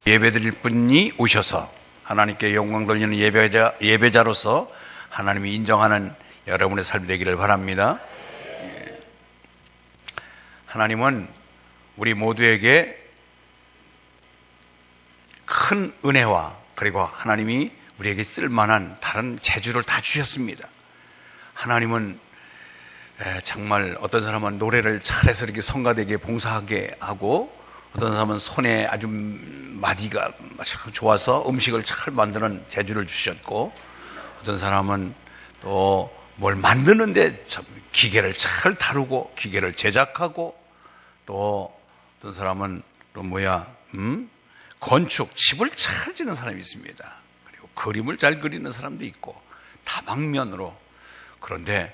예배드릴 분이 오셔서 하나님께 영광 돌리는 예배자로서 하나님이 인정하는 여러분의 삶이 되기를 바랍니다. 하나님은 우리 모두에게 큰 은혜와 그리고 하나님이 우리에게 쓸만한 다른 재주를 다 주셨습니다. 하나님은 정말 어떤 사람은 노래를 잘해서 이렇게 성가되게 봉사하게 하고, 어떤 사람은 손에 아주 마디가 좋아서 음식을 잘 만드는 재주를 주셨고, 어떤 사람은 또 뭘 만드는데 기계를 잘 다루고 기계를 제작하고, 또 어떤 사람은 또 건축, 집을 잘 짓는 사람이 있습니다. 그리고 그림을 잘 그리는 사람도 있고, 다방면으로. 그런데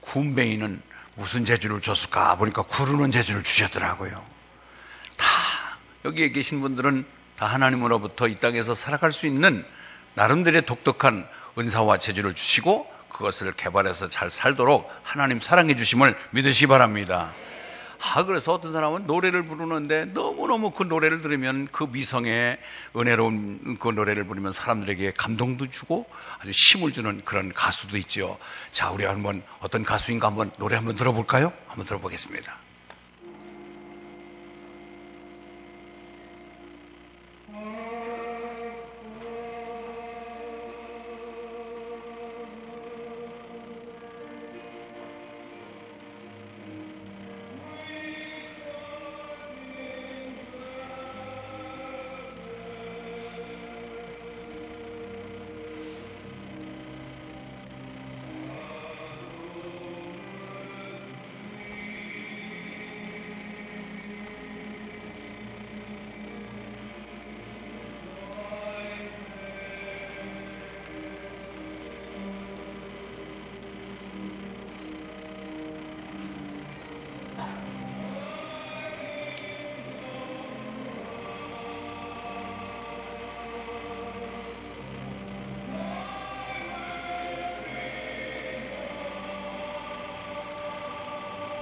군뱅이는 무슨 재주를 줬을까 보니까 구르는 재주를 주셨더라고요. 다 여기에 계신 분들은 다 하나님으로부터 이 땅에서 살아갈 수 있는 나름대로의 독특한 은사와 재주를 주시고, 그것을 개발해서 잘 살도록 하나님 사랑해 주심을 믿으시기 바랍니다. 그래서 어떤 사람은 노래를 부르는데 너무너무 그 노래를 들으면, 그 미성의 은혜로운 그 노래를 부르면 사람들에게 감동도 주고 아주 힘을 주는 그런 가수도 있죠. 자, 우리 한번 어떤 가수인가 한번 노래 한번 들어볼까요? 한번 들어보겠습니다.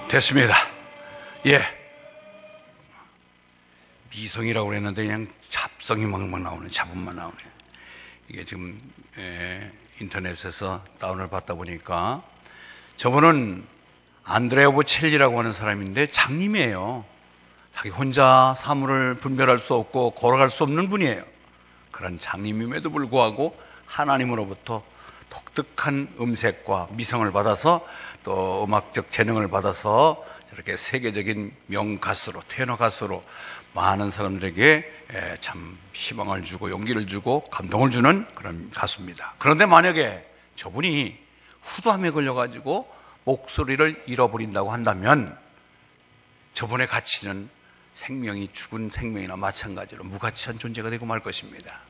됐습니다. 미성이라고 그랬는데 그냥 잡성이 막 나오네. 잡음만 나오네. 이게 지금 인터넷에서 다운을 받다 보니까, 저분은 안드레아 보첼리라고 하는 사람인데 장님이에요. 자기 혼자 사물을 분별할 수 없고 걸어갈 수 없는 분이에요. 그런 장님임에도 불구하고 하나님으로부터 독특한 음색과 미성을 받아서, 또 음악적 재능을 받아서 이렇게 세계적인 명가수로, 테너 가수로 많은 사람들에게 참 희망을 주고 용기를 주고 감동을 주는 그런 가수입니다. 그런데 만약에 저분이 후두암에 걸려가지고 목소리를 잃어버린다고 한다면, 저분의 가치는 생명이 죽은 생명이나 마찬가지로 무가치한 존재가 되고 말 것입니다.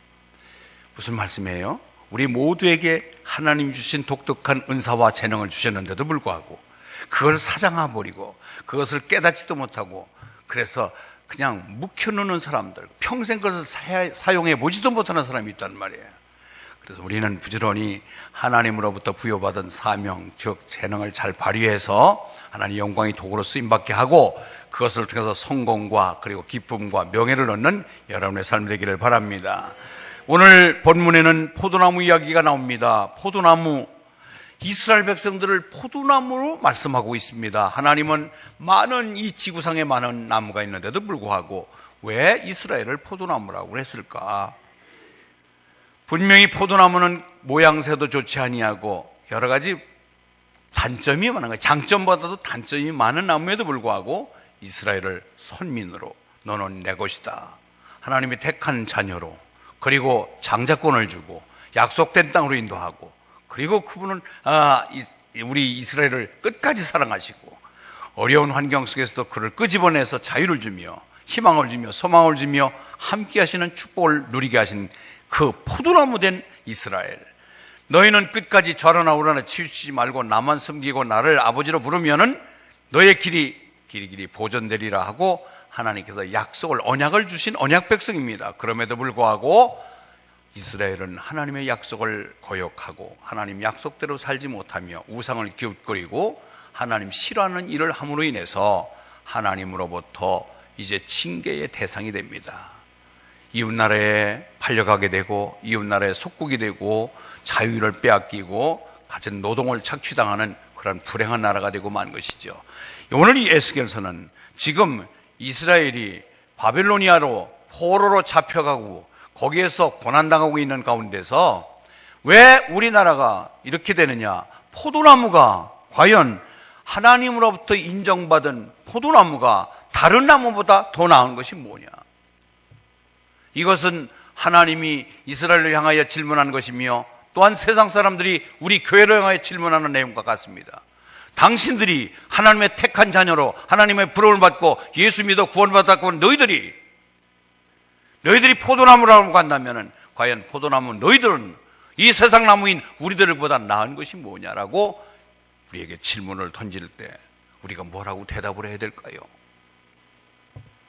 무슨 말씀이에요? 우리 모두에게 하나님 주신 독특한 은사와 재능을 주셨는데도 불구하고 그것을 사장해버리고 그것을 깨닫지도 못하고, 그래서 그냥 묵혀놓는 사람들, 평생 그것을 사용해 보지도 못하는 사람이 있단 말이에요. 그래서 우리는 부지런히 하나님으로부터 부여받은 사명, 즉 재능을 잘 발휘해서 하나님 영광의 도구로 쓰임받게 하고, 그것을 통해서 성공과 그리고 기쁨과 명예를 얻는 여러분의 삶이 되기를 바랍니다. 오늘 본문에는 포도나무 이야기가 나옵니다. 포도나무, 이스라엘 백성들을 포도나무로 말씀하고 있습니다. 하나님은 많은 이 지구상에 많은 나무가 있는데도 불구하고 왜 이스라엘을 포도나무라고 했을까? 분명히 포도나무는 모양새도 좋지 아니하고 여러 가지 단점이 많은 거예요. 장점보다도 단점이 많은 나무에도 불구하고 이스라엘을 선민으로, 너는 내 것이다, 하나님이 택한 자녀로, 그리고 장자권을 주고 약속된 땅으로 인도하고, 그리고 그분은 우리 이스라엘을 끝까지 사랑하시고 어려운 환경 속에서도 그를 끄집어내서 자유를 주며 희망을 주며 소망을 주며 함께 하시는 축복을 누리게 하신 그 포도나무 된 이스라엘, 너희는 끝까지 좌로나 우로나 치우치지 말고 나만 섬기고 나를 아버지로 부르면은 너의 길이 보존되리라 하고 하나님께서 약속을, 언약을 주신 언약 백성입니다. 그럼에도 불구하고 이스라엘은 하나님의 약속을 거역하고 하나님 약속대로 살지 못하며 우상을 기웃거리고 하나님 싫어하는 일을 함으로 인해서 하나님으로부터 이제 징계의 대상이 됩니다. 이웃나라에 팔려가게 되고 이웃나라의 속국이 되고 자유를 빼앗기고 가진 노동을 착취당하는 그런 불행한 나라가 되고 만 것이죠. 오늘 이 에스겔서는 지금 이스라엘이 바빌로니아로 포로로 잡혀가고 거기에서 고난당하고 있는 가운데서 왜 우리나라가 이렇게 되느냐? 포도나무가 과연 하나님으로부터 인정받은 포도나무가 다른 나무보다 더 나은 것이 뭐냐? 이것은 하나님이 이스라엘을 향하여 질문한 것이며 또한 세상 사람들이 우리 교회를 향하여 질문하는 내용과 같습니다. 당신들이 하나님의 택한 자녀로 하나님의 부름을 받고 예수 믿어 구원받았고 너희들이 포도나무라고 한다면 과연 포도나무 너희들은 이 세상 나무인 우리들보다 나은 것이 뭐냐라고 우리에게 질문을 던질 때 우리가 뭐라고 대답을 해야 될까요?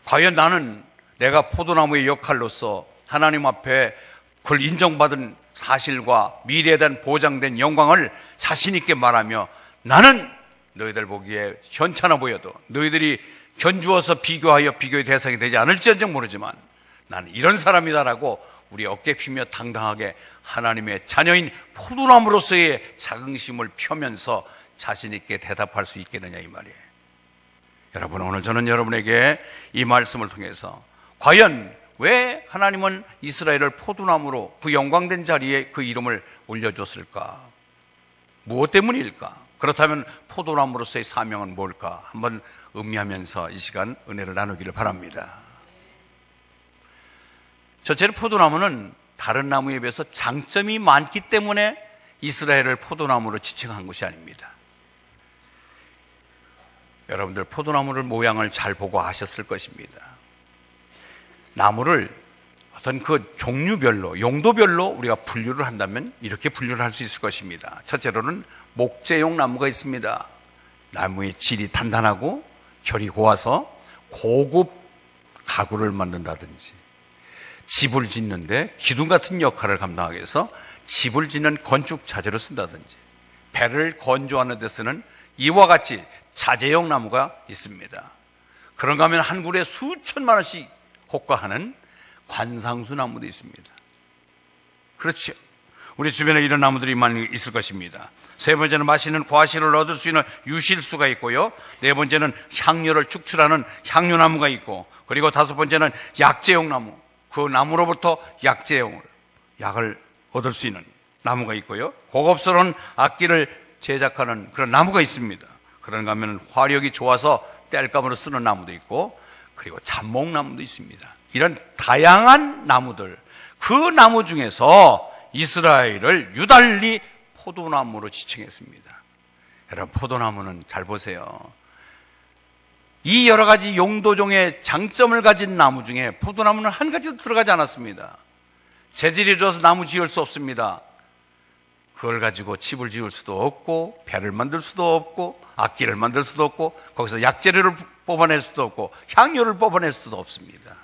과연 나는 내가 포도나무의 역할로서 하나님 앞에 그걸 인정받은 사실과 미래에 대한 보장된 영광을 자신 있게 말하며 나는 너희들 보기에 현찮아 보여도 너희들이 견주어서 비교하여 비교의 대상이 되지 않을지언정 모르지만 나는 이런 사람이다라고 우리 어깨 피며 당당하게 하나님의 자녀인 포도나무로서의 자긍심을 펴면서 자신 있게 대답할 수 있겠느냐 이 말이에요. 여러분, 오늘 저는 여러분에게 이 말씀을 통해서 과연 왜 하나님은 이스라엘을 포도나무로 그 영광된 자리에 그 이름을 올려줬을까? 무엇 때문일까? 그렇다면 포도나무로서의 사명은 뭘까? 한번 음미하면서 이 시간 은혜를 나누기를 바랍니다. 첫째로 포도나무는 다른 나무에 비해서 장점이 많기 때문에 이스라엘을 포도나무로 지칭한 것이 아닙니다. 여러분들 포도나무를 모양을 잘 보고 아셨을 것입니다. 나무를 어떤 그 종류별로, 용도별로 우리가 분류를 한다면 이렇게 분류를 할 수 있을 것입니다. 첫째로는 목재용 나무가 있습니다. 나무의 질이 단단하고 결이 고와서 고급 가구를 만든다든지 집을 짓는데 기둥 같은 역할을 감당하기 위해서 집을 짓는 건축 자재로 쓴다든지 배를 건조하는 데 쓰는 이와 같이 자재용 나무가 있습니다. 그런가 하면 한 그루에 수천만 원씩 호가하는 관상수 나무도 있습니다. 그렇죠. 우리 주변에 이런 나무들이 많이 있을 것입니다. 세 번째는 맛있는 과실을 얻을 수 있는 유실수가 있고요. 네 번째는 향료를 축출하는 향료나무가 있고, 그리고 다섯 번째는 약재용 나무, 그 나무로부터 약을 얻을 수 있는 나무가 있고요. 고급스러운 악기를 제작하는 그런 나무가 있습니다. 그런가 하면 화력이 좋아서 땔감으로 쓰는 나무도 있고, 그리고 잡목나무도 있습니다. 이런 다양한 나무들, 그 나무 중에서 이스라엘을 유달리 포도나무로 지칭했습니다. 여러분, 포도나무는 잘 보세요. 이 여러 가지 용도종의 장점을 가진 나무 중에 포도나무는 한 가지도 들어가지 않았습니다. 재질이 좋아서 나무 지을 수 없습니다. 그걸 가지고 집을 지을 수도 없고, 배를 만들 수도 없고, 악기를 만들 수도 없고, 거기서 약재료를 뽑아낼 수도 없고, 향료를 뽑아낼 수도 없습니다.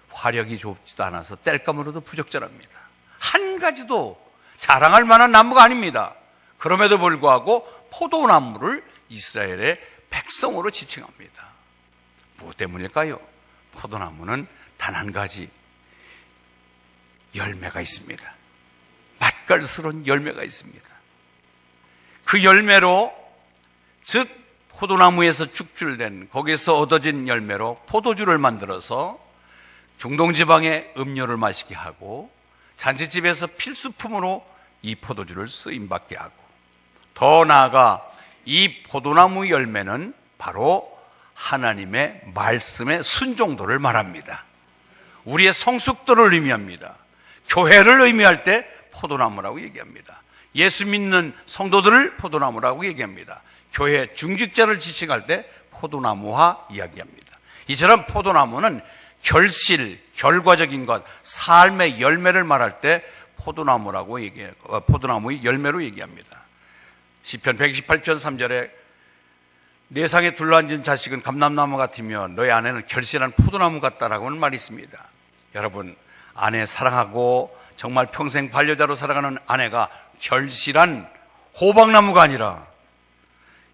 화력이 좋지도 않아서 땔감으로도 부적절합니다. 한 가지도 자랑할 만한 나무가 아닙니다. 그럼에도 불구하고 포도나무를 이스라엘의 백성으로 지칭합니다. 무엇 때문일까요? 포도나무는 단 한 가지 열매가 있습니다. 맛깔스러운 열매가 있습니다. 그 열매로, 즉 포도나무에서 축출된, 거기에서 얻어진 열매로 포도주를 만들어서 중동 지방의 음료를 마시게 하고 잔치집에서 필수품으로 이 포도주를 쓰임받게 하고, 더 나아가 이 포도나무 열매는 바로 하나님의 말씀의 순종도를 말합니다. 우리의 성숙도를 의미합니다. 교회를 의미할 때 포도나무라고 얘기합니다. 예수 믿는 성도들을 포도나무라고 얘기합니다. 교회 중직자를 지칭할 때 포도나무화 이야기합니다. 이처럼 포도나무는 결과적인 것, 삶의 열매를 말할 때 포도나무의 열매로 얘기합니다. 시편 128편 3절에 내 상에 둘러앉은 자식은 감람나무 같으며 너의 아내는 결실한 포도나무 같다라고 하는 말이 있습니다. 여러분, 아내 사랑하고 정말 평생 반려자로 살아가는 아내가 결실한 호박나무가 아니라,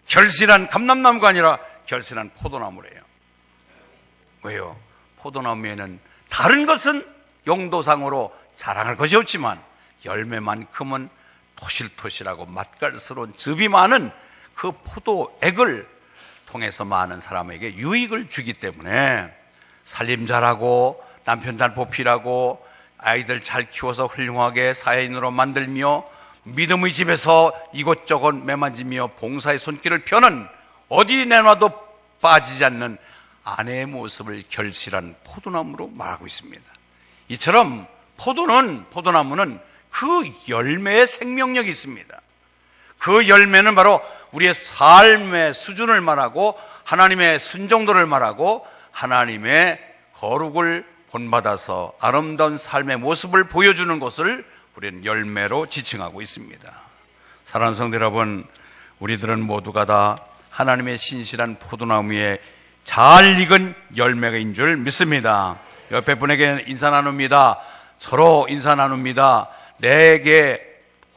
결실한 감람나무가 아니라 결실한 포도나무래요. 왜요? 포도나무에는 다른 것은 용도상으로 자랑할 것이 없지만 열매만큼은 토실토실하고 맛깔스러운 즙이 많은 그 포도액을 통해서 많은 사람에게 유익을 주기 때문에 살림 잘하고 남편 잘 보필하고 아이들 잘 키워서 훌륭하게 사회인으로 만들며 믿음의 집에서 이곳저곳 매만지며 봉사의 손길을 펴는 어디 내놔도 빠지지 않는 아내의 모습을 결실한 포도나무로 말하고 있습니다. 이처럼 포도나무는 그 열매에 생명력이 있습니다. 그 열매는 바로 우리의 삶의 수준을 말하고 하나님의 순종도를 말하고 하나님의 거룩을 본받아서 아름다운 삶의 모습을 보여주는 것을 우리는 열매로 지칭하고 있습니다. 사랑하는 성도 여러분, 우리들은 모두가 다 하나님의 신실한 포도나무에 잘 익은 열매인 줄 믿습니다. 옆에 분에게 인사 나눕니다. 서로 인사 나눕니다. 내게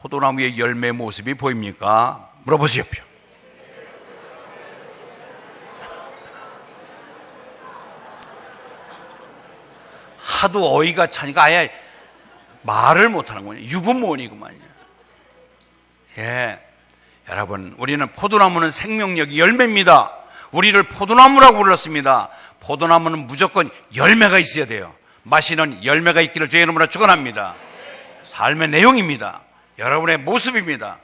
포도나무의 열매 모습이 보입니까? 물어보시옵시오. 하도 어이가 차니까 아예 말을 못하는군요. 유구무원이구만요. 예, 여러분, 우리는 포도나무는 생명력이 열매입니다. 우리를 포도나무라고 불렀습니다. 포도나무는 무조건 열매가 있어야 돼요. 마시는 열매가 있기를 주의 이름으로 축원합니다. 삶의 내용입니다. 여러분의 모습입니다.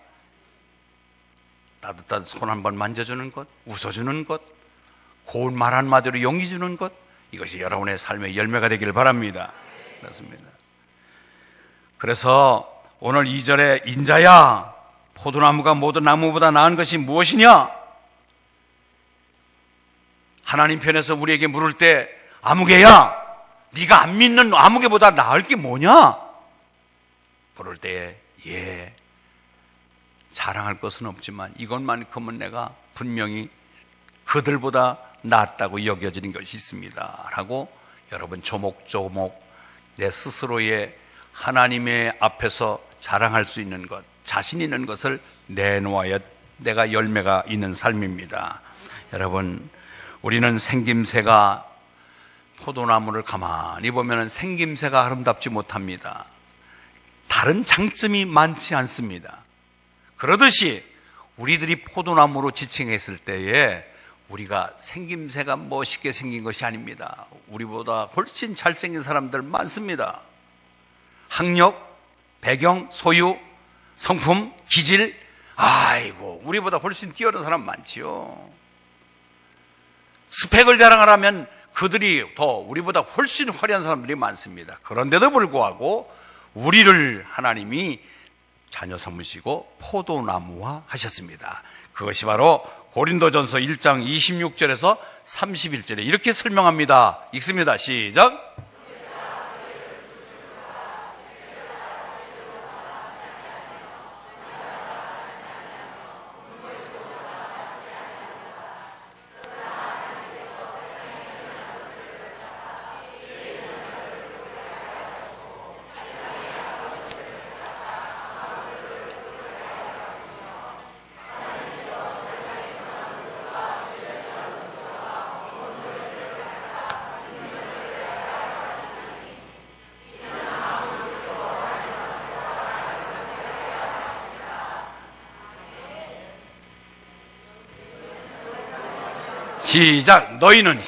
따뜻한 손 한 번 만져주는 것, 웃어주는 것, 고운 말 한마디로 용기 주는 것, 이것이 여러분의 삶의 열매가 되기를 바랍니다. 그렇습니다. 그래서 오늘 2절에 인자야, 포도나무가 모든 나무보다 나은 것이 무엇이냐? 하나님 편에서 우리에게 물을 때 아무개야, 네가 안 믿는 아무개보다 나을 게 뭐냐? 물을 때에 예, 자랑할 것은 없지만 이것만큼은 내가 분명히 그들보다 낫다고 여겨지는 것이 있습니다 라고 여러분 조목조목 내 스스로의 하나님의 앞에서 자랑할 수 있는 것, 자신 있는 것을 내놓아야 내가 열매가 있는 삶입니다. 여러분, 우리는 생김새가 포도나무를 가만히 보면 생김새가 아름답지 못합니다. 다른 장점이 많지 않습니다. 그러듯이 우리들이 포도나무로 지칭했을 때에 우리가 생김새가 멋있게 생긴 것이 아닙니다. 우리보다 훨씬 잘생긴 사람들 많습니다. 학력, 배경, 소유, 성품, 기질, 아이고 우리보다 훨씬 뛰어난 사람 많지요. 스펙을 자랑하라면 그들이 더 우리보다 훨씬 화려한 사람들이 많습니다. 그런데도 불구하고 우리를 하나님이 자녀 삼으시고 포도나무화 하셨습니다. 그것이 바로 고린도전서 1장 26절에서 31절에 이렇게 설명합니다. 읽습니다. 시작. 시작. 너희는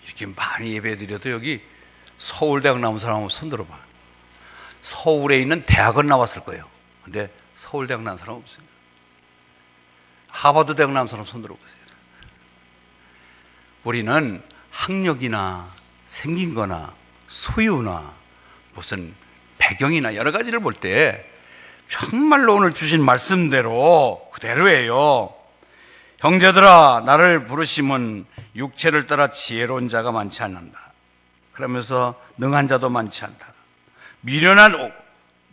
이렇게 많이 예배드려도 여기 서울대학 나온 사람 한번 손 들어봐. 서울에 있는 대학은 나왔을 거예요. 근데 서울대학 나온 사람 없어요. 하버드 대학 나온 사람 손 들어보세요. 우리는 학력이나 생긴 거나 소유나 무슨 배경이나 여러 가지를 볼 때 정말로 오늘 주신 말씀대로 그대로예요. 형제들아, 나를 부르심은 육체를 따라 지혜로운 자가 많지 않는다. 그러면서 능한 자도 많지 않다. 미련한,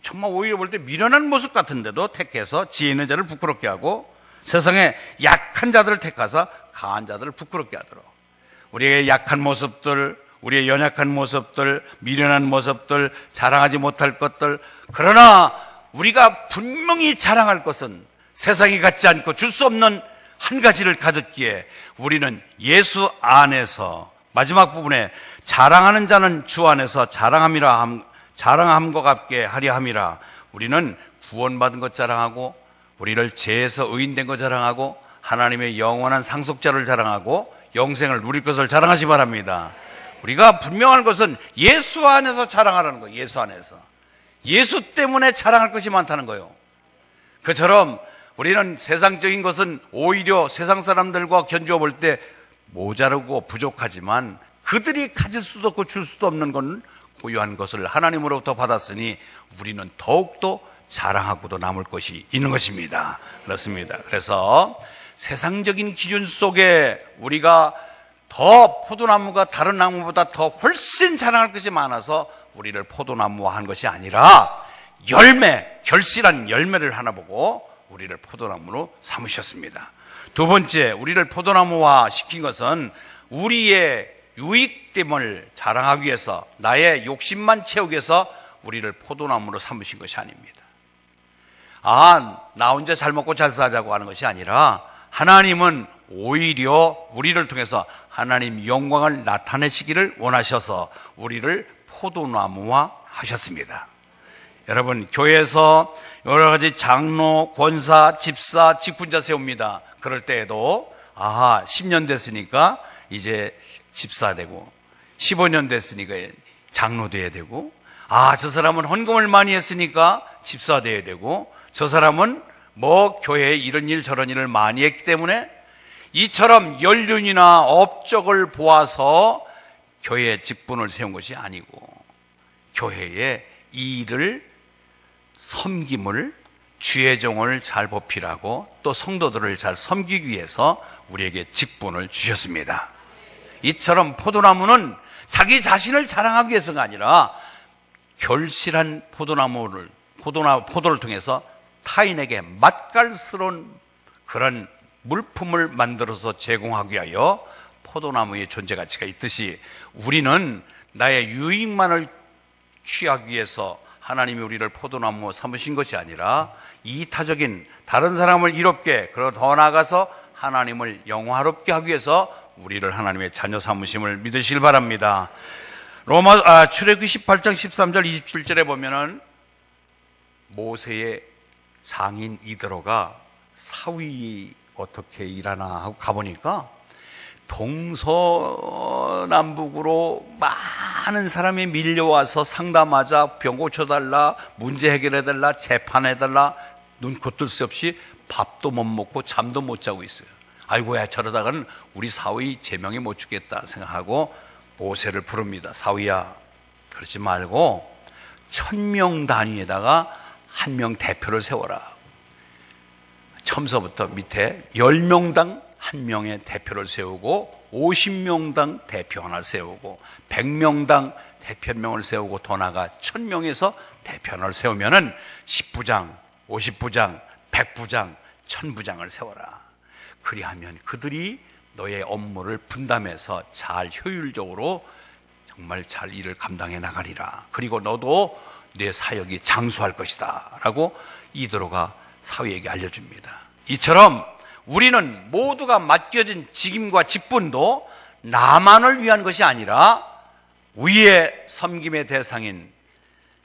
정말 오히려 볼 때 미련한 모습 같은데도 택해서 지혜 있는 자를 부끄럽게 하고 세상에 약한 자들을 택하사 강한 자들을 부끄럽게 하도록, 우리의 약한 모습들, 우리의 연약한 모습들, 미련한 모습들, 자랑하지 못할 것들, 그러나 우리가 분명히 자랑할 것은 세상이 갖지 않고 줄 수 없는 한 가지를 가졌기에 우리는 예수 안에서, 마지막 부분에 자랑하는 자는 주 안에서 자랑함과 같게 하려 함이라. 우리는 구원받은 것 자랑하고, 우리를 죄에서 의인된 것 자랑하고, 하나님의 영원한 상속자를 자랑하고, 영생을 누릴 것을 자랑하시 바랍니다. 우리가 분명한 것은 예수 안에서 자랑하라는 거예요. 예수 안에서. 예수 때문에 자랑할 것이 많다는 거예요. 그처럼 우리는 세상적인 것은 오히려 세상 사람들과 견주어 볼 때 모자르고 부족하지만, 그들이 가질 수도 없고 줄 수도 없는 건 고유한 것을 하나님으로부터 받았으니 우리는 더욱더 자랑하고도 남을 것이 있는 것입니다. 그렇습니다. 그래서 세상적인 기준 속에 우리가 더 포도나무가 다른 나무보다 더 훨씬 자랑할 것이 많아서 우리를 포도나무화한 것이 아니라 결실한 열매를 하나 보고 우리를 포도나무로 삼으셨습니다. 두 번째, 우리를 포도나무화 시킨 것은 우리의 유익됨을 자랑하기 위해서, 나의 욕심만 채우기 위해서 우리를 포도나무로 삼으신 것이 아닙니다. 나 혼자 잘 먹고 잘 사자고 하는 것이 아니라, 하나님은 오히려 우리를 통해서 하나님 영광을 나타내시기를 원하셔서 우리를 포도나무화 하셨습니다. 여러분, 교회에서 여러 가지 장로, 권사, 집사, 직분자 세웁니다. 그럴 때에도 10년 됐으니까 이제 집사 되고, 15년 됐으니까 장로 돼야 되고, 저 사람은 헌금을 많이 했으니까 집사 돼야 되고, 저 사람은 교회에 이런 일 저런 일을 많이 했기 때문에, 이처럼 연륜이나 업적을 보아서 교회에 직분을 세운 것이 아니고, 교회에 이 일을, 섬김을, 주의 종을 잘 보필하고 또 성도들을 잘 섬기기 위해서 우리에게 직분을 주셨습니다. 이처럼 포도나무는 자기 자신을 자랑하기 위해서가 아니라 결실한 포도를 통해서 타인에게 맛깔스러운 그런 물품을 만들어서 제공하기 위하여 포도나무의 존재 가치가 있듯이, 우리는 나의 유익만을 취하기 위해서 하나님이 우리를 포도나무 삼으신 것이 아니라 이타적인 다른 사람을 이롭게, 그리고 더 나아가서 하나님을 영화롭게 하기 위해서 우리를 하나님의 자녀 삼으심을 믿으시길 바랍니다. 출애굽기 18장 13절 27절에 보면은 모세의 장인 이드로가 사위 어떻게 일하나 하고 가보니까 동서남북으로 많은 사람이 밀려와서 상담하자, 병 고쳐달라, 문제 해결해달라, 재판해달라, 눈코 뜰 새 없이 밥도 못 먹고 잠도 못 자고 있어요. 아이고야, 저러다가는 우리 사위 제명에 못 주겠다 생각하고 모세를 부릅니다. 사위야, 그러지 말고 1000명 단위에다가 한 명 대표를 세워라. 처음서부터 밑에 10명당 한 명의 대표를 세우고, 50명당 대표 하나 세우고, 100명당 대표 한 명을 세우고, 더 나아가 1000명에서 대표 하나를 세우면은 10부장, 50부장, 100부장, 1000부장을 세워라. 그리하면 그들이 너의 업무를 분담해서 잘 효율적으로 정말 잘 일을 감당해 나가리라. 그리고 너도 내 사역이 장수할 것이다 라고 이드로가 사위에게 알려줍니다. 이처럼 우리는 모두가 맡겨진 직임과 직분도 나만을 위한 것이 아니라 위의 섬김의 대상인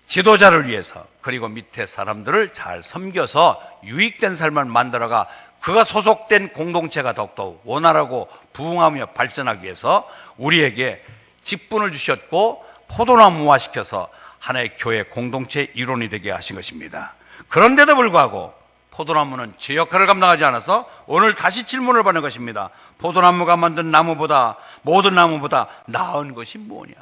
지도자를 위해서, 그리고 밑에 사람들을 잘 섬겨서 유익된 삶을 만들어가 그가 소속된 공동체가 더욱더 원활하고 부흥하며 발전하기 위해서 우리에게 직분을 주셨고 포도나무화시켜서 하나의 교회 공동체의 일원이 되게 하신 것입니다. 그런데도 불구하고 포도나무는 제 역할을 감당하지 않아서 오늘 다시 질문을 받는 것입니다. 포도나무가 만든 나무보다, 모든 나무보다 나은 것이 뭐냐?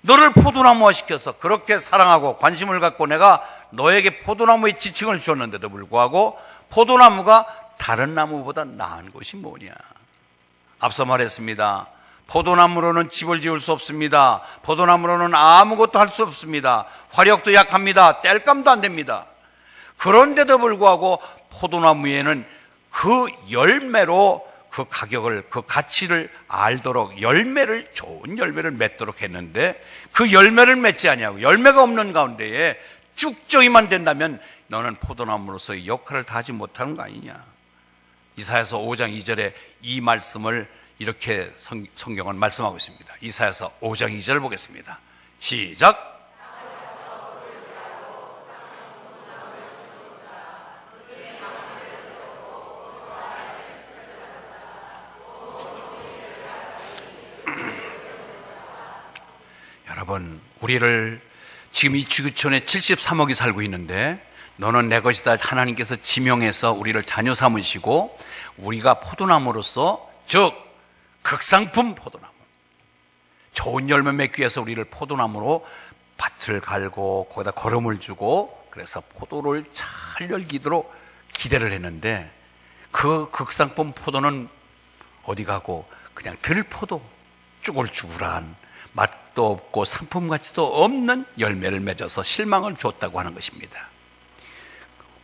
너를 포도나무화 시켜서 그렇게 사랑하고 관심을 갖고 내가 너에게 포도나무의 지칭을 주었는데도 불구하고 포도나무가 다른 나무보다 나은 것이 뭐냐? 앞서 말했습니다. 포도나무로는 집을 지을 수 없습니다. 포도나무로는 아무것도 할 수 없습니다. 화력도 약합니다. 땔감도 안 됩니다. 그런데도 불구하고 포도나무에는 그 열매로 그 가격을, 그 가치를 알도록 열매를, 좋은 열매를 맺도록 했는데 그 열매를 맺지 아니하고 열매가 없는 가운데에 쭉저기만 된다면 너는 포도나무로서의 역할을 다하지 못하는 거 아니냐. 이사야서 5장 2절에 이 말씀을 이렇게 성경은 말씀하고 있습니다. 이사야서 5장 2절 보겠습니다. 시작. 여러분, 우리를 지금 이 지구촌에 73억이 살고 있는데 너는 내 것이다. 하나님께서 지명해서 우리를 자녀 삼으시고 우리가 포도나무로서, 즉 극상품 포도나무, 좋은 열매 맺기 위해서 우리를 포도나무로 밭을 갈고 거기다 거름을 주고 그래서 포도를 잘 열기도록 기대를 했는데 그 극상품 포도는 어디 가고 그냥 들포도, 쭈글쭈글한 맛도 없고 상품 가치도 없는 열매를 맺어서 실망을 줬다고 하는 것입니다.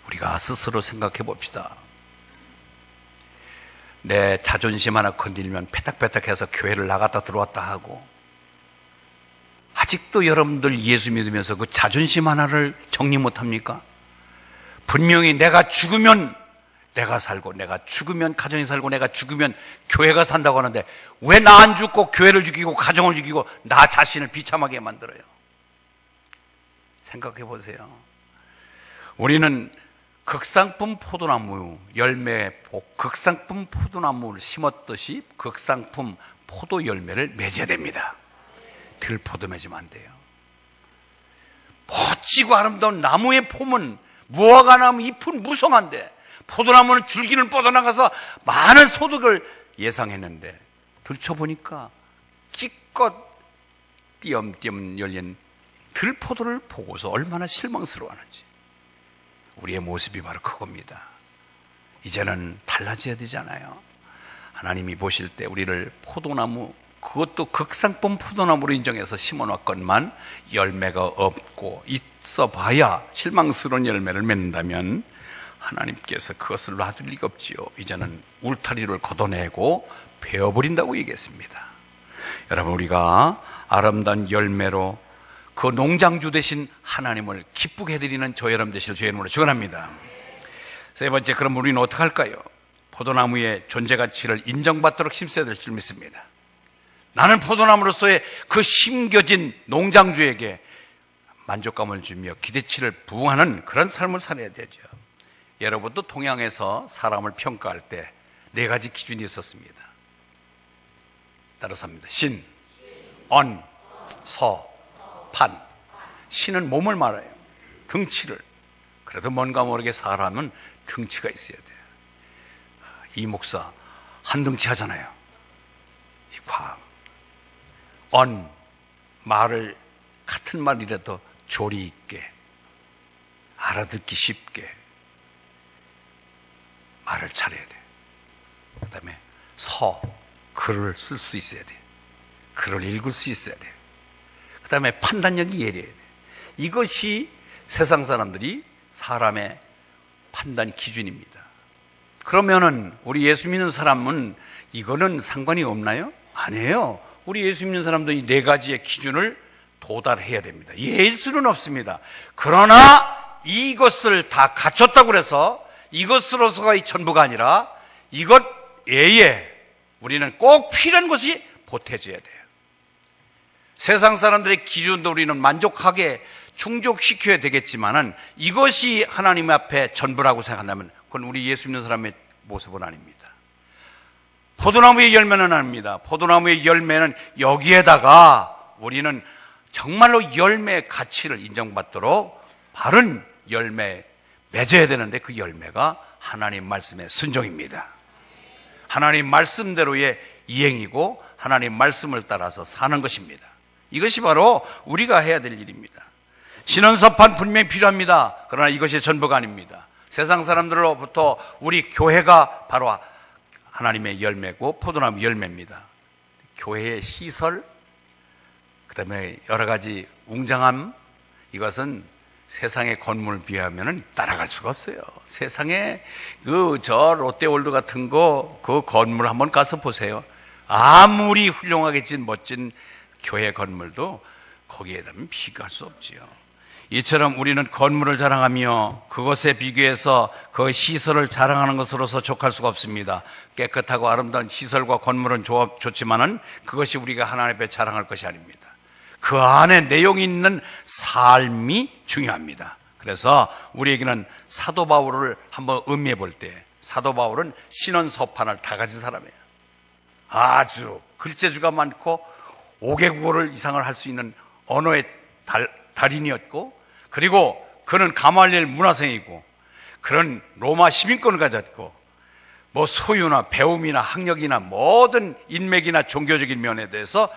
우리가 스스로 생각해 봅시다. 내 자존심 하나 건들면 패딱패딱해서 교회를 나갔다 들어왔다 하고, 아직도 여러분들 예수 믿으면서 그 자존심 하나를 정리 못합니까? 분명히 내가 죽으면 내가 살고, 내가 죽으면 가정이 살고, 내가 죽으면 교회가 산다고 하는데 왜 나 안 죽고 교회를 죽이고 가정을 죽이고 나 자신을 비참하게 만들어요? 생각해 보세요. 우리는 극상품 포도나무 열매, 극상품 포도나무를 심었듯이 극상품 포도 열매를 맺어야 됩니다. 들포도 맺으면 안 돼요. 멋지고 아름다운 나무의 폼은 무화과 나무 잎은 무성한데 포도나무는 줄기는 뻗어나가서 많은 소득을 예상했는데 들춰보니까 기껏 띄엄띄엄 열린 들포도를 보고서 얼마나 실망스러워하는지. 우리의 모습이 바로 그겁니다. 이제는 달라져야 되잖아요. 하나님이 보실 때 우리를 포도나무, 그것도 극상품 포도나무로 인정해서 심어놨건만 열매가 없고 있어봐야 실망스러운 열매를 맺는다면 하나님께서 그것을 놔둘 리가 없지요. 이제는 울타리를 걷어내고 베어버린다고 얘기했습니다. 여러분, 우리가 아름다운 열매로 그 농장주 되신 하나님을 기쁘게 해드리는 저 여러분 되시길 주의 이름으로 축원합니다. 세 번째, 그럼 우리는 어떻게 할까요? 포도나무의 존재 가치를 인정받도록 심어야 될 줄 믿습니다. 나는 포도나무로서의 그 심겨진 농장주에게 만족감을 주며 기대치를 부응하는 그런 삶을 살아야 되죠. 여러분도 동양에서 사람을 평가할 때 네 가지 기준이 있었습니다. 따라서 합니다. 신, 언, 서, 판. 신은 몸을 말해요. 등치를. 그래도 뭔가 모르게 사람은 등치가 있어야 돼요. 이 목사 한 등치 하잖아요. 이 과학. 언, 말을 같은 말이라도 조리 있게, 알아듣기 쉽게 말을 잘해야 돼요. 그 다음에 서, 글을 쓸 수 있어야 돼요. 글을 읽을 수 있어야 돼요. 그 다음에 판단력이 예리해야 돼요. 이것이 세상 사람들이 사람의 판단 기준입니다. 그러면은 우리 예수 믿는 사람은 이거는 상관이 없나요? 아니에요. 우리 예수 믿는 사람도 이 네 가지의 기준을 도달해야 됩니다. 예일 수는 없습니다. 그러나 이것을 다 갖췄다고 해서 이것으로서가 이 전부가 아니라 이것 외에 우리는 꼭 필요한 것이 보태져야 돼요. 세상 사람들의 기준도 우리는 만족하게 충족시켜야 되겠지만은 이것이 하나님 앞에 전부라고 생각한다면 그건 우리 예수 믿는 사람의 모습은 아닙니다. 포도나무의 열매는 아닙니다. 포도나무의 열매는 여기에다가 우리는 정말로 열매의 가치를 인정받도록 바른 열매 맺어야 되는데 그 열매가 하나님 말씀의 순종입니다. 하나님 말씀대로의 이행이고 하나님 말씀을 따라서 사는 것입니다. 이것이 바로 우리가 해야 될 일입니다. 신원서판 분명히 필요합니다. 그러나 이것이 전부가 아닙니다. 세상 사람들로부터 우리 교회가 바로 하나님의 열매고 포도나무 열매입니다. 교회의 시설, 그 다음에 여러 가지 웅장함, 이것은 세상의 건물을 비하면은 따라갈 수가 없어요. 세상에 저 롯데월드 같은 그 건물 한번 가서 보세요. 아무리 훌륭하게 진 멋진 교회 건물도 거기에 대하면 비교할 수 없지요. 이처럼 우리는 건물을 자랑하며 그것에 비교해서 그 시설을 자랑하는 것으로서 족할 수가 없습니다. 깨끗하고 아름다운 시설과 건물은 좋지만은 그것이 우리가 하나님 앞에 자랑할 것이 아닙니다. 그 안에 내용이 있는 삶이 중요합니다. 그래서 우리에게는 사도 바울을 한번 음미해 볼 때, 사도 바울은 신원 서판을 다 가진 사람이에요. 아주 글재주가 많고 5개국어를 이상을 할 수 있는 언어의 달인이었고, 그리고 그는 가말리엘 문화생이고, 그런 로마 시민권을 가졌고, 소유나 배움이나 학력이나 모든 인맥이나 종교적인 면에 대해서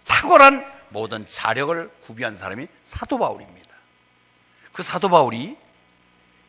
탁월한 모든 자력을 구비한 사람이 사도 바울입니다. 그 사도 바울이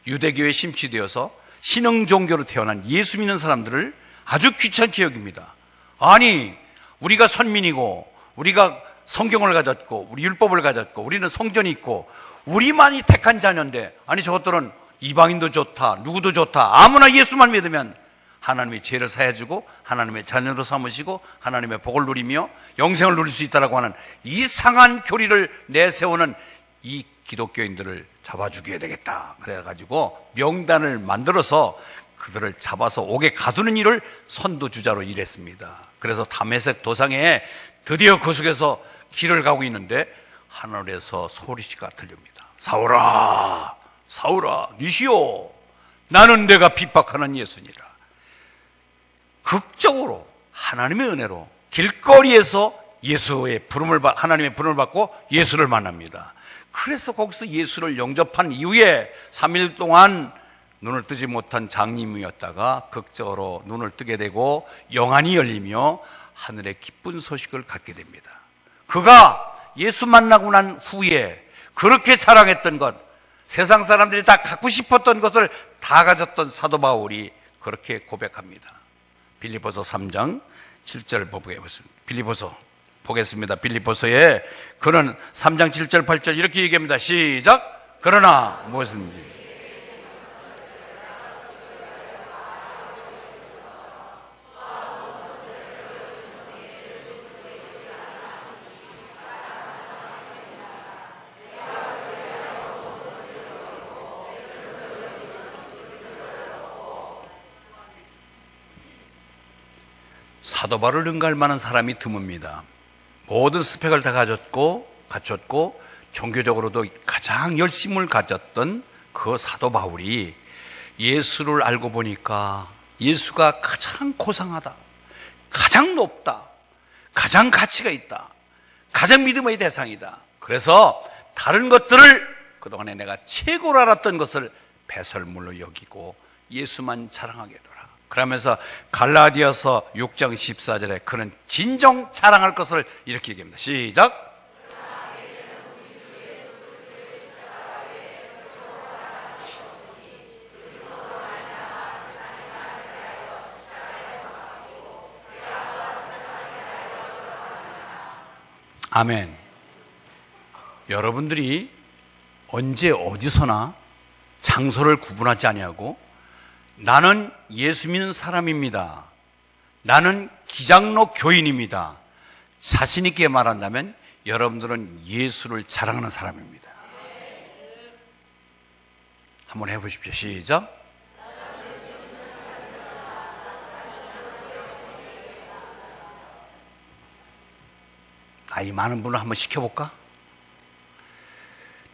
유대교에 심취되어서 신흥 종교로 태어난 예수 믿는 사람들을 아주 귀찮게 여깁니다. 아니, 우리가 선민이고, 우리가 성경을 가졌고, 우리 율법을 가졌고, 우리는 성전이 있고, 우리만이 택한 자녀인데, 아니 저것들은 이방인도 좋다, 누구도 좋다, 아무나 예수만 믿으면 하나님의 죄를 사해주고 하나님의 자녀로 삼으시고 하나님의 복을 누리며 영생을 누릴 수 있다라고 하는 이상한 교리를 내세우는 이 기독교인들을 잡아 죽여야 되겠다. 그래가지고 명단을 만들어서 그들을 잡아서 옥에 가두는 일을 선도주자로 일했습니다. 그래서 다메섹 도상에 드디어 그 속에서 길을 가고 있는데 하늘에서 소리가 들립니다. 사울아, 사울아, 니시오, 나는 내가 핍박하는 예수니라. 극적으로 하나님의 은혜로 길거리에서 예수의 하나님의 부름을 받고 예수를 만납니다. 그래서 거기서 예수를 영접한 이후에 3일 동안 눈을 뜨지 못한 장님이었다가 극적으로 눈을 뜨게 되고 영안이 열리며 하늘의 기쁜 소식을 갖게 됩니다. 그가 예수 만나고 난 후에 그렇게 자랑했던 것, 세상 사람들이 다 갖고 싶었던 것을 다 가졌던 사도 바울이 그렇게 고백합니다. 빌립보서 3장 7절 보겠습니다. 빌립보서 보겠습니다. 빌립보서에 그는 3장 7절 8절 이렇게 얘기합니다. 시작. 그러나 무엇인지 사도 바울을 능가할 만한 사람이 드뭅니다. 모든 스펙을 다 갖췄고 종교적으로도 가장 열심을 가졌던 그 사도 바울이 예수를 알고 보니까 예수가 가장 고상하다, 가장 높다, 가장 가치가 있다, 가장 믿음의 대상이다. 그래서 다른 것들을 그동안에 내가 최고로 알았던 것을 배설물로 여기고 예수만 자랑하게 되더라. 그러면서 갈라디아서 6장 14절에 그는 진정 자랑할 것을 이렇게 얘기합니다. 시작. 아멘. 여러분들이 언제 어디서나 장소를 구분하지 아니하고 나는 예수 믿는 사람입니다, 나는 기장로 교인입니다, 자신 있게 말한다면 여러분들은 예수를 자랑하는 사람입니다. 한번 해보십시오. 시작. 나이 많은 분을 한번 시켜볼까?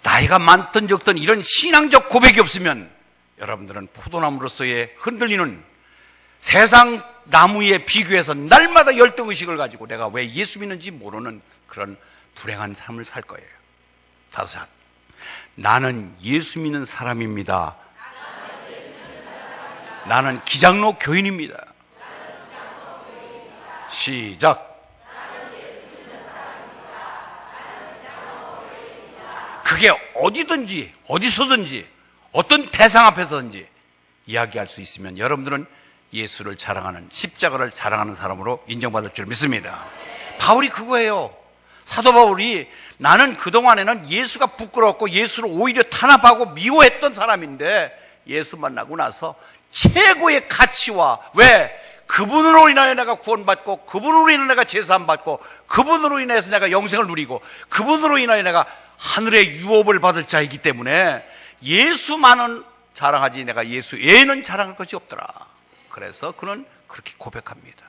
나이가 많든 적든 이런 신앙적 고백이 없으면 여러분들은 포도나무로서의 흔들리는 세상 나무에 비교해서 날마다 열등의식을 가지고 내가 왜 예수 믿는지 모르는 그런 불행한 삶을 살 거예요. 다섯, 나는 예수 믿는 사람입니다. 나는 기장로 교인입니다. 시작. 그게 어디든지 어디서든지 어떤 대상 앞에서든지 이야기할 수 있으면 여러분들은 예수를 자랑하는, 십자가를 자랑하는 사람으로 인정받을 줄 믿습니다. 바울이 그거예요. 사도 바울이 나는 그동안에는 예수가 부끄러웠고 예수를 오히려 탄압하고 미워했던 사람인데 예수 만나고 나서 최고의 가치와 왜? 그분으로 인하여 내가 구원받고 그분으로 인하여 내가 제사함받고 그분으로 인해서 내가 영생을 누리고 그분으로 인하여 내가 하늘의 유업을 받을 자이기 때문에 예수만은 자랑하지 내가 예수 외에는 자랑할 것이 없더라. 그래서 그는 그렇게 고백합니다.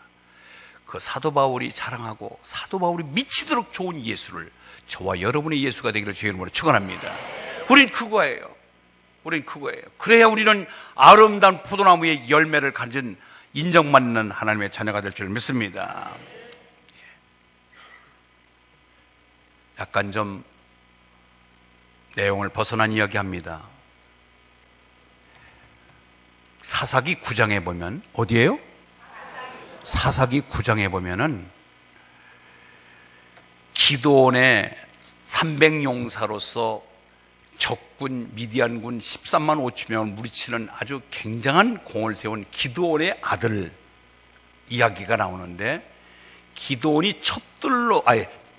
그 사도 바울이 자랑하고 사도 바울이 미치도록 좋은 예수를 저와 여러분의 예수가 되기를 주의 이름으로 축원합니다. 우린 그거예요. 우린 그거예요. 그래야 우리는 아름다운 포도나무의 열매를 가진 인정받는 하나님의 자녀가 될 줄 믿습니다. 약간 좀 내용을 벗어난 이야기합니다. 사사기 9장에 보면 어디예요? 사사기 9장에 보면은 기드온의 300용사로서 적군 미디안군 13만 5천 명을 무리치는 아주 굉장한 공을 세운 기드온의 아들 이야기가 나오는데 기드온이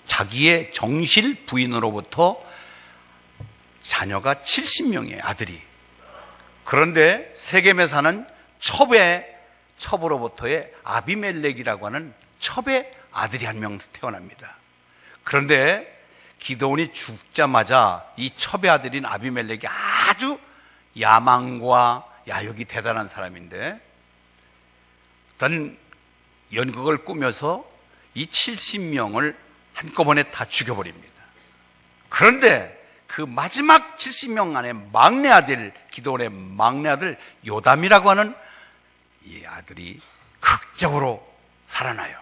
자기의 정실 부인으로부터 자녀가 70명이에요, 아들이. 그런데 세겜에 사는 첩으로부터의 아비멜렉이라고 하는 첩의 아들이 한 명 태어납니다. 그런데 기드온이 죽자마자 이 첩의 아들인 아비멜렉이 아주 야망과 야욕이 대단한 사람인데 어떤 연극을 꾸며서 이 70명을 한꺼번에 다 죽여버립니다. 그런데 그 마지막 70명 안에 막내 아들, 기드온의 막내 아들 요담이라고 하는 이 아들이 극적으로 살아나요.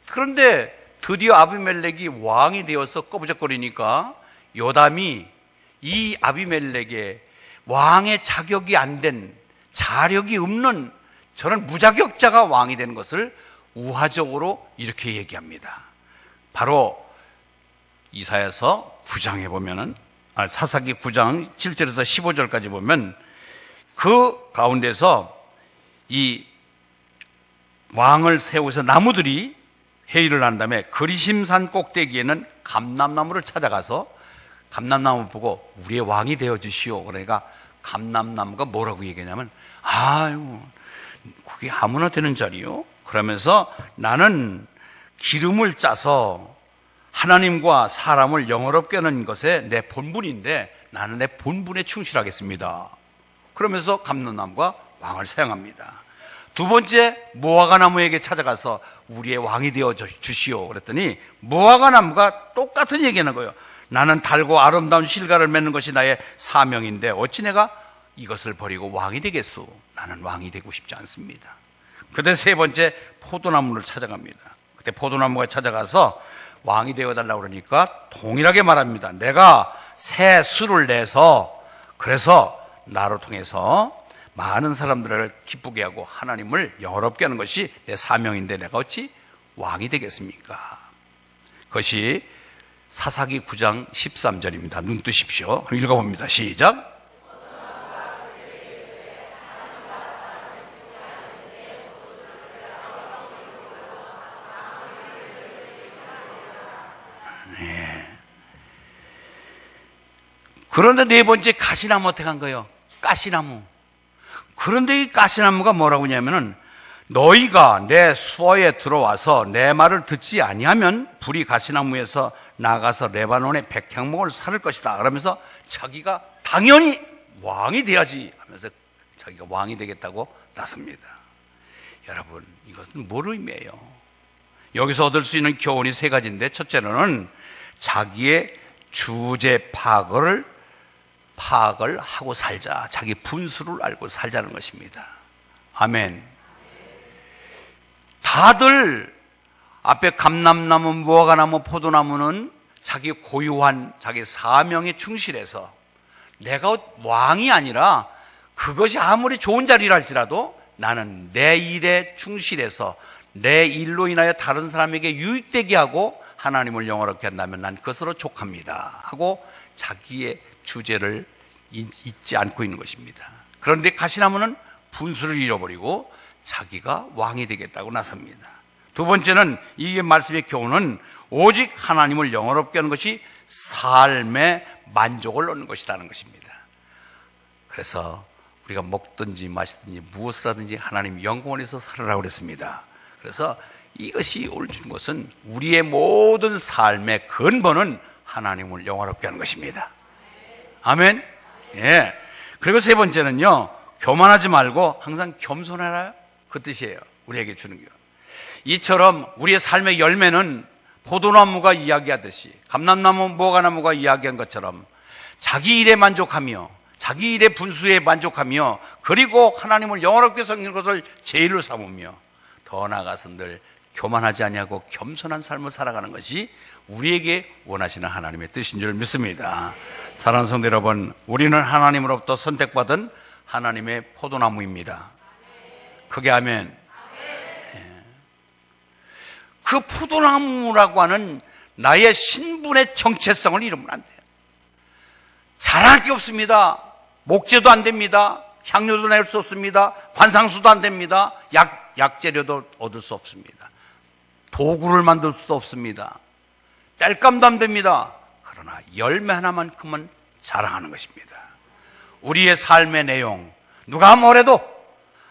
그런데 드디어 아비멜렉이 왕이 되어서 꺼부적거리니까 요담이 이 아비멜렉의 왕의 자격이 안 된 자력이 없는 저런 무자격자가 왕이 되는 것을 우화적으로 이렇게 얘기합니다. 바로 이사야서 9장에 보면은 사사기 9장 7절에서 15절까지 보면 그 가운데서 이 왕을 세워서 나무들이 회의를 한 다음에 그리심산 꼭대기에는 감람나무를 찾아가서 감람나무 보고 우리의 왕이 되어 주시오. 그러니까 감람나무가 뭐라고 얘기하냐면 아유 그게 아무나 되는 자리요. 그러면서 나는 기름을 짜서 하나님과 사람을 영화롭게 하는 것에 내 본분인데 나는 내 본분에 충실하겠습니다. 그러면서 감람나무가 왕을 사용합니다. 두 번째 무화과 나무에게 찾아가서 우리의 왕이 되어 주시오 그랬더니 무화과 나무가 똑같은 얘기하는 거예요. 나는 달고 아름다운 실과를 맺는 것이 나의 사명인데 어찌 내가 이것을 버리고 왕이 되겠소? 나는 왕이 되고 싶지 않습니다. 그때 세 번째 포도나무를 찾아갑니다. 그때 포도나무가 찾아가서 왕이 되어달라고 그러니까 동일하게 말합니다. 내가 새 수를 내서 그래서 나로 통해서 많은 사람들을 기쁘게 하고 하나님을 영화롭게 하는 것이 내 사명인데 내가 어찌 왕이 되겠습니까? 그것이 사사기 9장 13절입니다. 눈 뜨십시오. 읽어봅니다. 시작. 네. 그런데 네 번째 가시나무 어떻게 한 거예요? 가시나무. 그런데 이 가시나무가 뭐라고 하냐면은 너희가 내 수하에 들어와서 내 말을 듣지 아니하면 불이 가시나무에서 나가서 레바논의 백향목을 살을 것이다. 그러면서 자기가 당연히 왕이 돼야지 하면서 자기가 왕이 되겠다고 나섭니다. 여러분 이것은 뭘 의미해요? 여기서 얻을 수 있는 교훈이 세 가지인데 첫째는 자기의 주제 파악을 하고 살자. 자기 분수를 알고 살자는 것입니다. 아멘. 다들 앞에 감람나무, 무화과나무, 포도나무는 자기 고유한 자기 사명에 충실해서 내가 왕이 아니라 그것이 아무리 좋은 자리라 할지라도 나는 내 일에 충실해서 내 일로 인하여 다른 사람에게 유익되게 하고 하나님을 영화롭게 한다면 난 그것으로 족합니다 하고 자기의 주제를 잊지 않고 있는 것입니다. 그런데 가시나무는 분수를 잃어버리고 자기가 왕이 되겠다고 나섭니다. 두 번째는 이 말씀의 교훈은 오직 하나님을 영원롭게 하는 것이 삶의 만족을 얻는 것이라는 것입니다. 그래서 우리가 먹든지 마시든지 무엇을 하든지 하나님 영광원에서 살으라고 그랬습니다. 그래서 이것이 오늘 주는 것은 우리의 모든 삶의 근본은 하나님을 영화롭게 하는 것입니다. 아멘. 예. 그리고 세 번째는요, 교만하지 말고 항상 겸손하라, 그 뜻이에요. 우리에게 주는 게. 이처럼 우리의 삶의 열매는 포도나무가 이야기하듯이, 감람나무, 무화과나무가 이야기한 것처럼 자기 일에 만족하며 자기 일의 분수에 만족하며 그리고 하나님을 영원롭게 섬기는 것을 제일로 삼으며 더 나아가서 늘 교만하지 아니하고 겸손한 삶을 살아가는 것이 우리에게 원하시는 하나님의 뜻인 줄 믿습니다. 사랑하는 성도 여러분, 우리는 하나님으로부터 선택받은 하나님의 포도나무입니다. 크게 아멘. 그 포도나무라고 하는 나의 신분의 정체성을 잃으면 안 돼요. 잘할 게 없습니다. 목재도 안 됩니다. 향료도 낼 수 없습니다. 관상수도 안 됩니다. 약재료도 얻을 수 없습니다. 도구를 만들 수도 없습니다. 땔감도 안 됩니다. 그러나 열매 하나만큼은 자랑하는 것입니다. 우리의 삶의 내용, 누가 뭐래도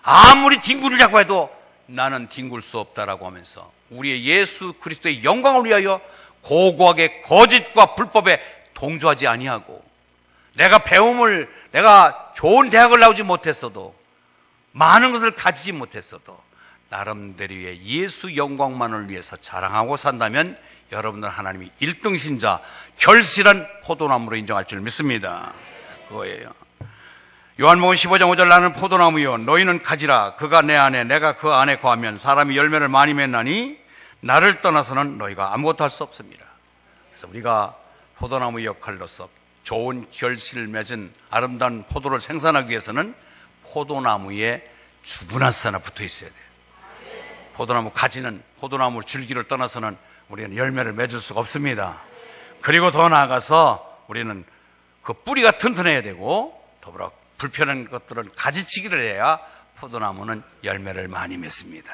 아무리 뒹굴을 잡고 해도 나는 뒹굴 수 없다라고 하면서 우리의 예수 그리스도의 영광을 위하여 고고하게 거짓과 불법에 동조하지 아니하고 내가 좋은 대학을 나오지 못했어도 많은 것을 가지지 못했어도 나름대로의 예수 영광만을 위해서 자랑하고 산다면 여러분들 하나님이 1등 신자, 결실한 포도나무로 인정할 줄 믿습니다. 그거예요. 요한복음 15장 5절 나는 포도나무요 너희는 가지라 그가 내 안에 내가 그 안에 거하면 사람이 열매를 많이 맺나니 나를 떠나서는 너희가 아무것도 할 수 없습니다. 그래서 우리가 포도나무 역할로서 좋은 결실을 맺은 아름다운 포도를 생산하기 위해서는 포도나무에 죽은 하나 붙어 있어야 돼요. 포도나무 가지는 포도나무 줄기를 떠나서는 우리는 열매를 맺을 수가 없습니다. 그리고 더 나아가서 우리는 그 뿌리가 튼튼해야 되고 더불어 불편한 것들은 가지치기를 해야 포도나무는 열매를 많이 맺습니다.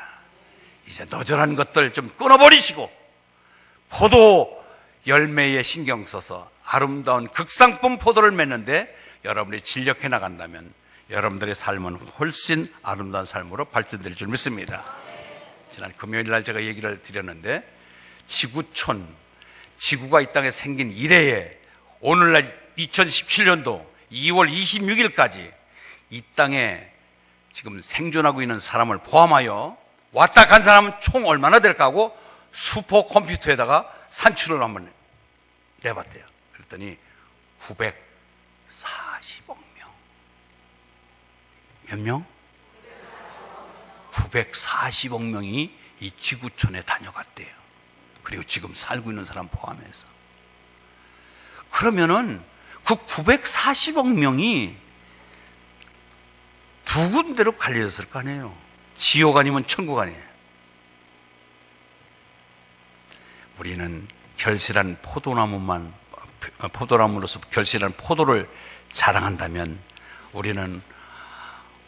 이제 너절한 것들 좀 끊어버리시고 포도 열매에 신경 써서 아름다운 극상품 포도를 맺는데 여러분이 진력해 나간다면 여러분들의 삶은 훨씬 아름다운 삶으로 발전될 줄 믿습니다. 지난 금요일 날 제가 얘기를 드렸는데 지구촌, 지구가 이 땅에 생긴 이래에 오늘날 2017년도 2월 26일까지 이 땅에 지금 생존하고 있는 사람을 포함하여 왔다 간 사람은 총 얼마나 될까 하고 슈퍼컴퓨터에다가 산출을 한번 내봤대요. 그랬더니 940억 명. 몇 명? 940억 명이 이 지구촌에 다녀갔대요. 그리고 지금 살고 있는 사람 포함해서. 그러면은 그 940억 명이 두 군데로 갈려졌을 거 아니에요. 지옥 아니면 천국 아니에요. 우리는 결실한 포도나무로서 결실한 포도를 자랑한다면 우리는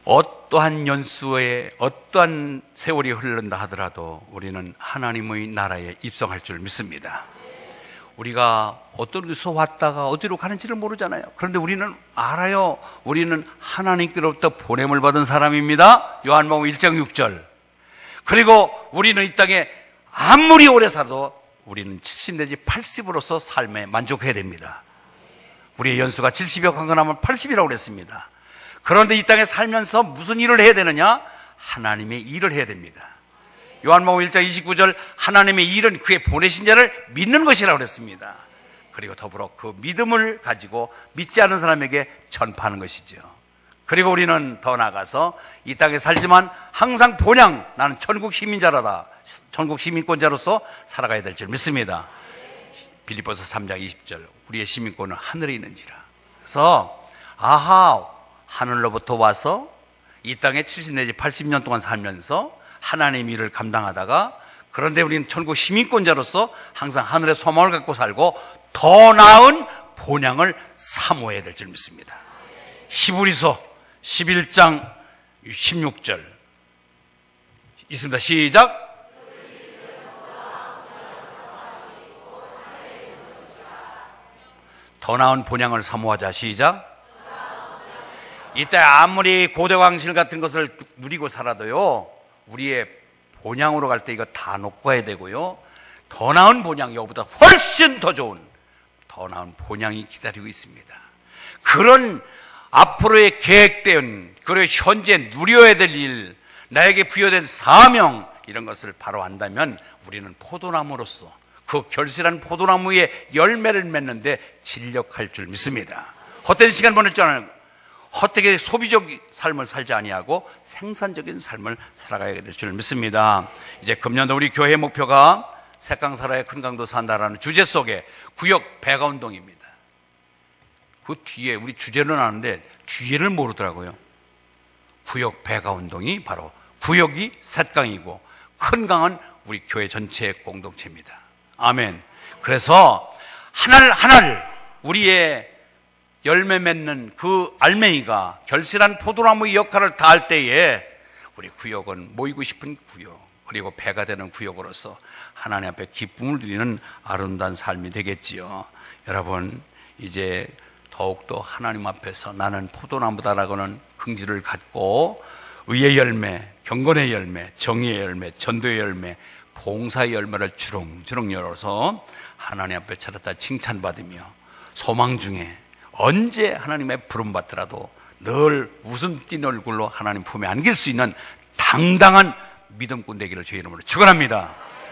어떠한 연수에 어떠한 세월이 흐른다 하더라도 우리는 하나님의 나라에 입성할 줄 믿습니다. 우리가 어떤 곳에서 왔다가 어디로 가는지를 모르잖아요. 그런데 우리는 알아요. 우리는 하나님께로부터 보냄을 받은 사람입니다. 요한복음 1장 6절. 그리고 우리는 이 땅에 아무리 오래 살아도 우리는 70 내지 80으로서 삶에 만족해야 됩니다. 우리의 연수가 70여 강건하면 80이라고 그랬습니다. 그런데 이 땅에 살면서 무슨 일을 해야 되느냐? 하나님의 일을 해야 됩니다. 요한복음 1장 29절 하나님의 일은 그의 보내신 자를 믿는 것이라고 그랬습니다. 그리고 더불어 그 믿음을 가지고 믿지 않은 사람에게 전파하는 것이죠. 그리고 우리는 더 나아가서 이 땅에 살지만 항상 본향 나는 천국 시민자라다. 천국 시민권자로서 살아가야 될 줄 믿습니다. 빌립보서 3장 20절 우리의 시민권은 하늘에 있는지라. 그래서 하늘로부터 와서 이 땅에 70 내지 80년 동안 살면서 하나님의 일을 감당하다가 그런데 우리는 천국 시민권자로서 항상 하늘의 소망을 갖고 살고 더 나은 본향을 사모해야 될 줄 믿습니다. 히브리서 11장 16절 있습니다. 시작. 더 나은 본향을 사모하자. 시작. 이때 아무리 고대왕실 같은 것을 누리고 살아도요, 우리의 본향으로 갈 때 이거 다 놓고 가야 되고요, 더 나은 본향, 이거보다 훨씬 더 좋은 더 나은 본향이 기다리고 있습니다. 그런 앞으로의 계획된, 그리고 현재 누려야 될 일, 나에게 부여된 사명, 이런 것을 바로 안다면 우리는 포도나무로서 그 결실한 포도나무의 열매를 맺는데 진력할 줄 믿습니다. 헛된 시간 보낼 줄 아는, 헛되게 소비적 삶을 살지 아니하고 생산적인 삶을 살아가야 될 줄 믿습니다. 이제 금년도 우리 교회 목표가 색강사라의 큰 강도 산다라는 주제 속에 구역 배가운동입니다. 그 뒤에 우리 주제는 아는데 뒤를 모르더라고요. 구역 배가운동이 바로 구역이 셋강이고 큰 강은 우리 교회 전체의 공동체입니다. 아멘. 그래서 하나를 우리의 열매 맺는 그 알맹이가 결실한 포도나무의 역할을 다할 때에 우리 구역은 모이고 싶은 구역, 그리고 배가 되는 구역으로서 하나님 앞에 기쁨을 드리는 아름다운 삶이 되겠지요. 여러분, 이제 더욱더 하나님 앞에서 나는 포도나무다라고는 긍지를 갖고 의의 열매, 경건의 열매, 정의의 열매, 전도의 열매, 봉사의 열매를 주렁주렁 열어서 하나님 앞에 찾았다 칭찬받으며 소망 중에 언제 하나님의 부름받더라도 늘 웃음 띤 얼굴로 하나님 품에 안길 수 있는 당당한 믿음꾼 되기를 주의 이름으로 축원합니다.